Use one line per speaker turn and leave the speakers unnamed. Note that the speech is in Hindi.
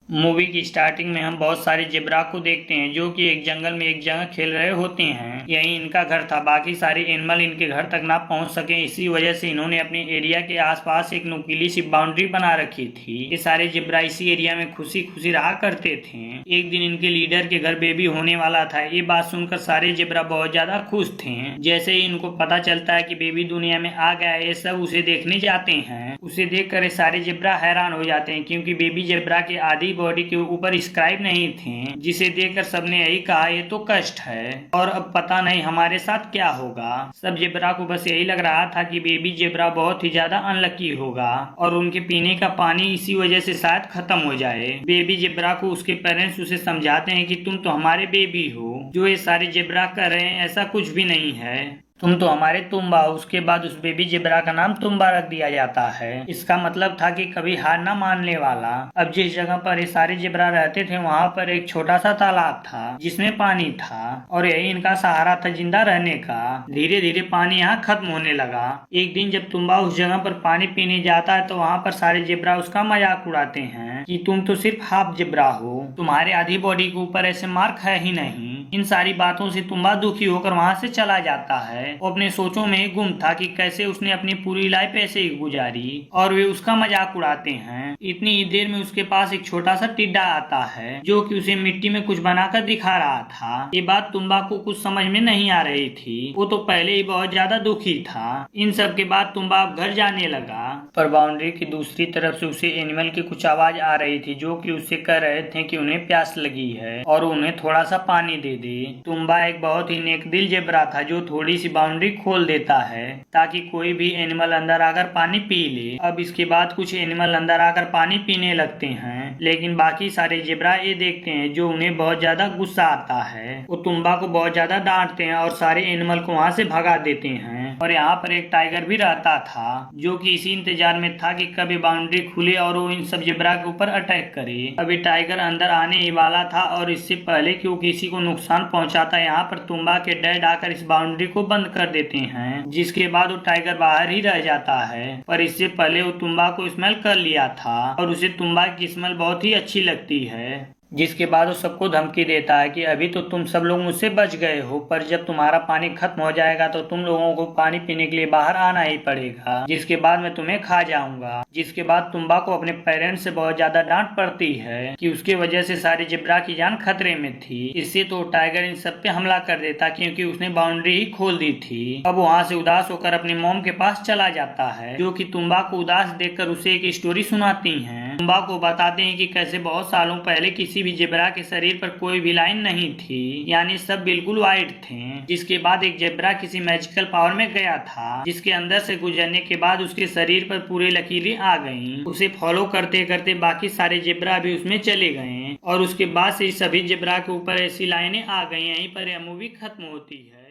मूवी की स्टार्टिंग में हम बहुत सारे जेब्रा को देखते हैं जो कि एक जंगल में एक जगह खेल रहे होते हैं। यही इनका घर था। बाकी सारे एनिमल इनके घर तक ना पहुंच सके, इसी वजह से इन्होंने अपने एरिया के आसपास एक नुकीली सी बाउंड्री बना रखी थी। ये सारे जेब्रा इसी एरिया में खुशी खुशी रहा करते थे। एक दिन इनके लीडर के घर बेबी होने वाला था। ये बात सुनकर सारे जेब्रा बहुत ज्यादा खुश थे। जैसे ही इनको पता चलता है कि बेबी दुनिया में आ गया है, ये सब उसे देखने जाते हैं। उसे देखकर सारे जेब्रा हैरान हो जाते हैं क्योंकि बेबी जेब्रा के आधी बॉडी के ऊपर स्क्राइब नहीं थे, जिसे देखकर सबने यही कहा ये तो कष्ट है और अब पता नहीं हमारे साथ क्या होगा। सब जेब्रा को बस यही लग रहा था कि बेबी जेब्रा बहुत ही ज्यादा अनलकी होगा और उनके पीने का पानी इसी वजह से शायद खत्म हो जाए। बेबी जेब्रा को उसके पेरेंट्स उसे समझाते हैं कि तुम तो हमारे बेबी हो, जो ये सारे जेब्रा कर रहे हैं ऐसा कुछ भी नहीं है, तुम तो हमारे तुम्बा। उसके बाद उस बेबी जेब्रा का नाम तुम्बा रख दिया जाता है। इसका मतलब था कि कभी हार ना मानने वाला। अब जिस जगह पर ये सारे जेब्रा रहते थे वहाँ पर एक छोटा सा तालाब था जिसमें पानी था और यही इनका सहारा था जिंदा रहने का। धीरे धीरे पानी यहाँ खत्म होने लगा। एक दिन जब तुम्बा उस जगह पर पानी पीने जाता है तो वहाँ पर सारे जेब्रा उसका मजाक उड़ाते हैं कि तुम तो सिर्फ हाफ जेब्रा हो, तुम्हारे आधी बॉडी के ऊपर ऐसे मार्क है ही नहीं। इन सारी बातों से तुम्बा दुखी होकर वहाँ से चला जाता है। वो अपने सोचों में गुम था कि कैसे उसने अपनी पूरी लाइफ ऐसे ही गुजारी और वे उसका मजाक उड़ाते हैं। इतनी ही देर में उसके पास एक छोटा सा टिड्डा आता है जो कि उसे मिट्टी में कुछ बनाकर दिखा रहा था। ये बात तुम्बा को कुछ समझ में नहीं आ रही थी। वो तो पहले ही बहुत ज्यादा दुखी था। इन सब के बाद तुम्बा अब घर जाने लगा, पर बाउंड्री की दूसरी तरफ से उसे एनिमल की कुछ आवाज आ रही थी जो कि उससे कह रहे थे कि उन्हें प्यास लगी है और उन्हें थोड़ा सा पानी दे दे। तुम्बा एक बहुत ही नेकदिल जेब्रा था जो थोड़ी सी बाउंड्री खोल देता है ताकि कोई भी एनिमल अंदर आकर पानी पी ले। अब इसके बाद कुछ एनिमल अंदर आकर पानी पीने लगते हैं, लेकिन बाकी सारे जेब्रा ये देखते हैं जो उन्हें बहुत ज्यादा गुस्सा आता है। वो तुम्बा को बहुत ज्यादा डांटते हैं और सारे एनिमल को वहाँ से भगा देते हैं। और यहाँ पर एक टाइगर भी रहता था जो कि इसी इंतजार में था कि कभी बाउंड्री खुले और वो इन सब जेब्रा के ऊपर अटैक करे। अभी टाइगर अंदर आने ही वाला था और इससे पहले कि वो किसी को नुकसान पहुंचाता, यहाँ पर तुम्बा के डैड आकर इस बाउंड्री को बंद कर देते हैं, जिसके बाद वो टाइगर बाहर ही रह जाता है। पर इससे पहले वो तुम्बा को स्मेल कर लिया था और उसे तुम्बा की स्मेल बहुत ही अच्छी लगती है, जिसके बाद वो सबको धमकी देता है कि अभी तो तुम सब लोग मुझसे बच गए हो, पर जब तुम्हारा पानी खत्म हो जाएगा तो तुम लोगों को पानी पीने के लिए बाहर आना ही पड़ेगा, जिसके बाद मैं तुम्हें खा जाऊंगा। जिसके बाद तुम्बा को अपने पेरेंट्स से बहुत ज्यादा डांट पड़ती है कि उसके वजह से सारे जेब्रा की जान खतरे में थी। इससे तो टाइगर इन सब पे हमला कर देता क्योंकि उसने बाउंड्री ही खोल दी थी। अब वहाँ से उदास होकर अपनी मॉम के पास चला जाता है जो कि तुम्बा को उदास देखकर उसे एक स्टोरी सुनाती है। तुम्बा को बताते हैं कि कैसे बहुत सालों पहले किसी भी जेब्रा के शरीर पर कोई भी लाइन नहीं थी, यानी सब बिल्कुल व्हाइट थे। जिसके बाद एक जेब्रा किसी मैजिकल पावर में गया था जिसके अंदर से गुजरने के बाद उसके शरीर पर पूरे लकीरें आ गईं। उसे फॉलो करते करते बाकी सारे जेब्रा भी उसमें चले गए और उसके बाद से सभी जेब्रा के ऊपर ऐसी लाइनें आ गई। यहीं पर यह मूवी खत्म होती है।